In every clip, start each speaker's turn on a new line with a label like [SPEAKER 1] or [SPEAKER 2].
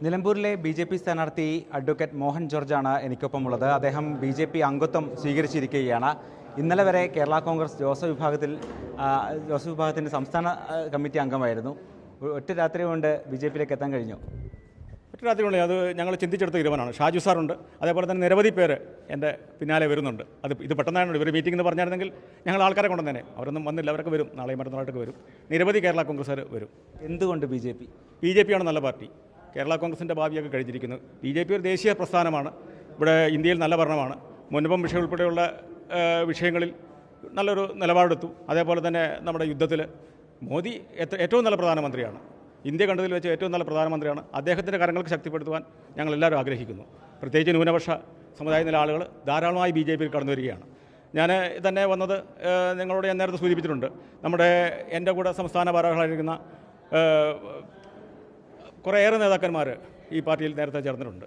[SPEAKER 1] നിലമ്പൂരിലെ ബി.ജെ.പി. സ്ഥാനാർത്ഥി അഡ്വക്കേറ്റ് മോഹൻ ജോർജാണ് എനിക്കൊപ്പമുള്ളത്. അദ്ദേഹം ബി.ജെ.പി. അംഗത്വം സ്വീകരിച്ചിരിക്കുകയാണ്. ഇന്നലെ വരെ കേരള കോൺഗ്രസ് ജോസഫ് വിഭാഗത്തിൻ്റെ സംസ്ഥാന കമ്മിറ്റി അംഗമായിരുന്നു. ഒറ്റ രാത്രി കൊണ്ട് ബി.ജെ.പിയിലേക്ക് എത്താൻ കഴിഞ്ഞു.
[SPEAKER 2] ഒറ്റ രാത്രി കൊണ്ട് അത് ഞങ്ങൾ ചിന്തിച്ചെടുത്ത തീരുമാനമാണ്. ഷാജു സാറുണ്ട്, അതേപോലെ തന്നെ നിരവധി പേര് എൻ്റെ പിന്നാലെ വരുന്നുണ്ട്. ഇത് പെട്ടെന്നാണ് ഇവർ മീറ്റിംഗ് എന്ന് പറഞ്ഞായിരുന്നെങ്കിൽ ഞങ്ങൾ ആൾക്കാരെ കൊണ്ടുവന്നേനെ. അവരൊന്നും വന്നില്ല, അവരൊക്കെ വരും, നാളെയും മറ്റന്നാളൊക്കെ വരും. നിരവധി കേരള കോൺഗ്രസ്സുകാർ വരും.
[SPEAKER 1] എന്തുകൊണ്ട് ബി.ജെ.പി.?
[SPEAKER 2] ബി.ജെ.പി. ആണ് നല്ല പാർട്ടി. കേരള കോൺഗ്രസിൻ്റെ ഭാവിയൊക്കെ കഴിഞ്ഞിരിക്കുന്നത്. ബി.ജെ.പി. ഒരു ദേശീയ പ്രസ്ഥാനമാണ്. ഇവിടെ ഇന്ത്യയിൽ നല്ല ഭരണമാണ്. മുൻപം വിഷയം ഉൾപ്പെടെയുള്ള വിഷയങ്ങളിൽ നല്ലൊരു നിലപാടെടുത്തു. അതേപോലെ തന്നെ നമ്മുടെ യുദ്ധത്തിൽ മോദി ഏറ്റവും നല്ല പ്രധാനമന്ത്രിയാണ്. ഇന്ത്യ കണ്ടതിൽ വെച്ച് ഏറ്റവും നല്ല പ്രധാനമന്ത്രിയാണ്. അദ്ദേഹത്തിൻ്റെ കരങ്ങൾക്ക് ശക്തിപ്പെടുത്തുവാൻ ഞങ്ങളെല്ലാവരും ആഗ്രഹിക്കുന്നു. പ്രത്യേകിച്ച് ന്യൂനപക്ഷ സമുദായത്തിലെ ആളുകൾ ധാരാളമായി ബി.ജെ.പിയിൽ കടന്നു വരികയാണ്. ഞാൻ തന്നെ വന്നത് നിങ്ങളോട് ഞാൻ നേരത്തെ സൂചിപ്പിച്ചിട്ടുണ്ട്. എൻ്റെ കൂടെ സംസ്ഥാന ഭാരവാഹികളായിരിക്കുന്ന കുറേയേറെ നേതാക്കന്മാർ ഈ പാർട്ടിയിൽ നേരത്തെ ചേർന്നിട്ടുണ്ട്.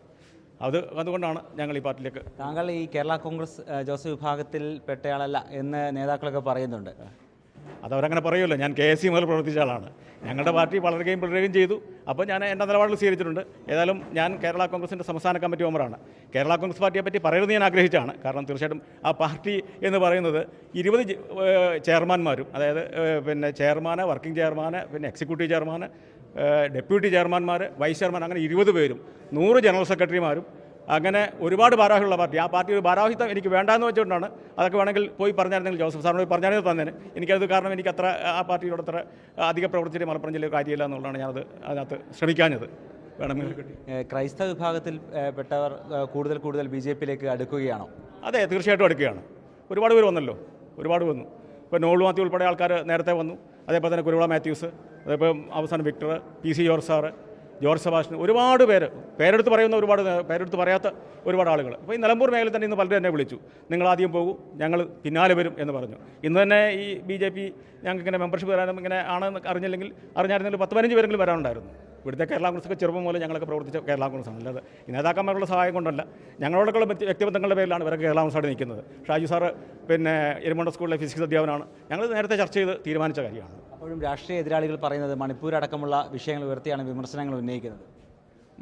[SPEAKER 2] അതുകൊണ്ടാണ് ഞങ്ങൾ ഈ പാർട്ടിയിലേക്ക്.
[SPEAKER 1] താങ്കൾ ഈ കേരള കോൺഗ്രസ് ജോസഫ് വിഭാഗത്തിൽ പെട്ടയാളല്ല എന്ന് നേതാക്കളൊക്കെ പറയുന്നുണ്ട്.
[SPEAKER 2] അതവരങ്ങനെ പറയുമല്ലോ. ഞാൻ KSC മുതൽ പ്രവർത്തിച്ച ആളാണ്. ഞങ്ങളുടെ പാർട്ടി വളരുകയും ചെയ്തു. അപ്പോൾ ഞാൻ എൻ്റെ നിലപാടുകൾ സ്വീകരിച്ചിട്ടുണ്ട്. ഏതായാലും ഞാൻ കേരള കോൺഗ്രസിൻ്റെ സംസ്ഥാന കമ്മിറ്റി മെമ്പറാണ്. കേരള കോൺഗ്രസ് പാർട്ടിയെ പറ്റി പറയുന്നത് ഞാൻ ആഗ്രഹിച്ചാണ്. കാരണം തീർച്ചയായിട്ടും ആ പാർട്ടി എന്ന് പറയുന്നത് 20 ചെയർമാന്മാരും, അതായത് പിന്നെ ചെയർമാന്, വർക്കിംഗ് ചെയർമാന്, പിന്നെ എക്സിക്യൂട്ടീവ് ചെയർമാന്, ഡെപ്യൂട്ടി ചെയർമാൻമാർ, വൈസ് ചെയർമാൻ, അങ്ങനെ 20 പേരും, 100 ജനറൽ സെക്രട്ടറിമാരും, അങ്ങനെ ഒരുപാട് ഭാരവാഹികളുള്ള പാർട്ടി. ആ പാർട്ടി ഒരു ഭാരവാഹിത്വം എനിക്ക് വേണ്ടാന്ന് വെച്ചുകൊണ്ടാണ്. അതൊക്കെ വേണമെങ്കിൽ പോയി പറഞ്ഞായിരുന്നെങ്കിൽ, ജോസഫ് സാറിനോട് പറഞ്ഞാൽ തന്നേനെ. എനിക്കത് കാരണം എനിക്ക് ആ പാർട്ടിയോട് അത്ര അധിക പ്രവർത്തിച്ചിട്ട് മലപ്പുറം ജില്ലയിൽ കാര്യമില്ല എന്നുള്ളതാണ് ഞാനത് അതിനകത്ത് ശ്രമിക്കാഞ്ഞത്. വേണമെങ്കിൽ
[SPEAKER 1] ക്രൈസ്തവ വിഭാഗത്തിൽ പെട്ടവർ കൂടുതൽ ബി.ജെ.പിയിലേക്ക് അടുക്കുകയാണോ?
[SPEAKER 2] അതെ, തീർച്ചയായിട്ടും അടുക്കുകയാണ്. ഒരുപാട് പേര് വന്നല്ലോ, ഒരുപാട് വന്നു. ഇപ്പോൾ നോളു മാത്യു ഉൾപ്പെടെ ആൾക്കാർ നേരത്തെ വന്നു. അതേപോലെ തന്നെ കുരുവിള മാത്യൂസ്, അതേപോലെ അവസാനം Victor, PC George sir, George Sebastian, ഒരുപാട് പേര്, പേരെടുത്ത് പറയുന്ന ഒരുപാട്, പേരെടുത്ത് പറയാത്ത ഒരുപാട് ആളുകൾ. അപ്പോൾ ഈ നിലമ്പൂർ മേഖലയിൽ തന്നെ ഇന്ന് പലരും എന്നെ വിളിച്ചു. നിങ്ങൾ ആദ്യം പോകൂ, ഞങ്ങൾ പിന്നാലെ വരും എന്ന് പറഞ്ഞു. ഇന്ന് തന്നെ ഈ ബി.ജെ.പി. ഞങ്ങൾക്ക് ഇങ്ങനെ മെമ്പർഷിപ്പ് തരാനും ഇങ്ങനെ ആണെന്ന് അറിഞ്ഞായിരുന്നെങ്കിൽ 10-15 പേരെങ്കിലും വരാനുണ്ടായിരുന്നു. ഇവിടുത്തെ കേരള കോൺഗ്രസ്സൊക്കെ ചെറുപ്പം പോലെ ഞങ്ങളൊക്കെ പ്രവർത്തിച്ച കേരള കോൺഗ്രസ്സാണ്. അല്ലാതെ ഈ നേതാക്കന്മാരുടെ സഹായം കൊണ്ടല്ല, ഞങ്ങളോടൊക്കെയുള്ള വ്യക്തിബന്ധങ്ങളുടെ പേരിലാണ് ഇവരൊക്കെ കേരള കോൺഗ്രസ്സായിട്ട് നിൽക്കുന്നത്. ഷാജു സാറ് പിന്നെ എരുമണ്ട സ്കൂളിലെ ഫിസിക്സ് അധ്യാപനാണ്. ഞങ്ങൾ നേരത്തെ ചർച്ച ചെയ്ത് തീരുമാനിച്ച കാര്യമാണ്.
[SPEAKER 1] അപ്പോഴും രാഷ്ട്രീയ എതിരാളികൾ പറയുന്നത് മണിപ്പൂർ അടക്കമുള്ള വിഷയങ്ങൾ ഉയർത്തിയാണ് വിമർശനങ്ങൾ ഉന്നയിക്കുന്നത്.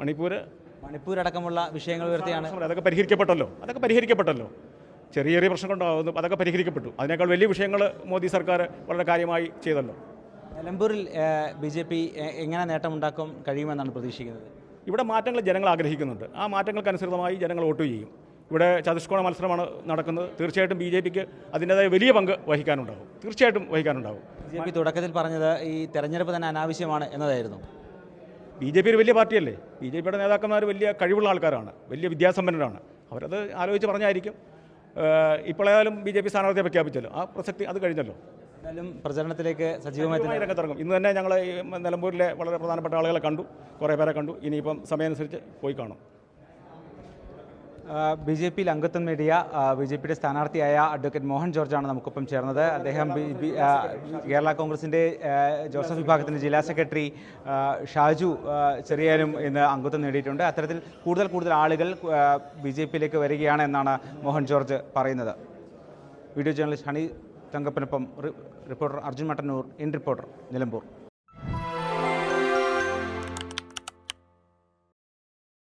[SPEAKER 1] മണിപ്പൂർ അടക്കമുള്ള വിഷയങ്ങൾ ഉയർത്തിയാണ്.
[SPEAKER 2] അതൊക്കെ പരിഹരിക്കപ്പെട്ടല്ലോ. ചെറിയ പ്രശ്നങ്ങളുണ്ടാകുന്നു, അതൊക്കെ പരിഹരിക്കപ്പെട്ടു. അതിനേക്കാൾ വലിയ വിഷയങ്ങൾ മോദി സർക്കാർ വളരെ കാര്യമായി ചെയ്തല്ലോ.
[SPEAKER 1] നിലമ്പൂരിൽ ബി.ജെ.പി. എങ്ങനെ നേട്ടമുണ്ടാക്കാൻ കഴിയുമെന്നാണ് പ്രതീക്ഷിക്കുന്നത്?
[SPEAKER 2] ഇവിടെ മാറ്റങ്ങൾ ജനങ്ങൾ ആഗ്രഹിക്കുന്നുണ്ട്. ആ മാറ്റങ്ങൾക്കനുസൃതമായി ജനങ്ങൾ വോട്ട് ചെയ്യും. ഇവിടെ ചതുഷ്കോണ മത്സരമാണ് നടക്കുന്നത്. തീർച്ചയായിട്ടും ബി.ജെ.പിക്ക് അതിൻ്റേതായ വലിയ പങ്ക് വഹിക്കാനുണ്ടാകും.
[SPEAKER 1] ബി.ജെ.പി. തുടക്കത്തിൽ പറഞ്ഞത് ഈ തെരഞ്ഞെടുപ്പ് തന്നെ അനാവശ്യമാണ് എന്നതായിരുന്നു.
[SPEAKER 2] ബി.ജെ.പി. ഒരു വലിയ പാർട്ടിയല്ലേ. ബി.ജെ.പിയുടെ നേതാക്കന്മാർ വലിയ കഴിവുള്ള ആൾക്കാരാണ്, വലിയ വിദ്യാസമ്പന്നരാണ്. അവരത് ആലോചിച്ച് പറഞ്ഞായിരിക്കും. ഇപ്പോഴേതായാലും ബി.ജെ.പി. സ്ഥാനാർത്ഥിയെ പ്രഖ്യാപിച്ചല്ലോ, ആ പ്രസക്തി അത് കഴിഞ്ഞല്ലോ.
[SPEAKER 1] എന്തായാലും പ്രചരണത്തിലേക്ക് സജീവമായി
[SPEAKER 2] രംഗത്തിറങ്ങും. ഇന്ന് തന്നെ ഞങ്ങൾ ഈ നിലമ്പൂരിലെ വളരെ പ്രധാനപ്പെട്ട ആളുകളെ കണ്ടു, കുറേ പേരെ കണ്ടു. ഇനിയിപ്പം സമയമനുസരിച്ച് പോയി കാണും.
[SPEAKER 1] ബി.ജെ.പിയിൽ അംഗത്വം നേടിയ ബി.ജെ.പിയുടെ സ്ഥാനാർത്ഥിയായ അഡ്വക്കേറ്റ് മോഹൻ ജോർജാണ് നമുക്കൊപ്പം ചേർന്നത്. അദ്ദേഹം കേരള കോൺഗ്രസിൻ്റെ ജോസഫ് വിഭാഗത്തിൻ്റെ ജില്ലാ സെക്രട്ടറി ഷാജു ചെറിയാനും ഇന്ന് അംഗത്വം നേടിയിട്ടുണ്ട്. അത്തരത്തിൽ കൂടുതൽ ആളുകൾ ബി.ജെ.പിയിലേക്ക് വരികയാണ് എന്നാണ് മോഹൻ ജോർജ് പറയുന്നത്. വീഡിയോ ജേർണലിസ്റ്റ് ഹണി തങ്കപ്പനൊപ്പം reporter Arjun Mattannur, in reporter, Nilambur.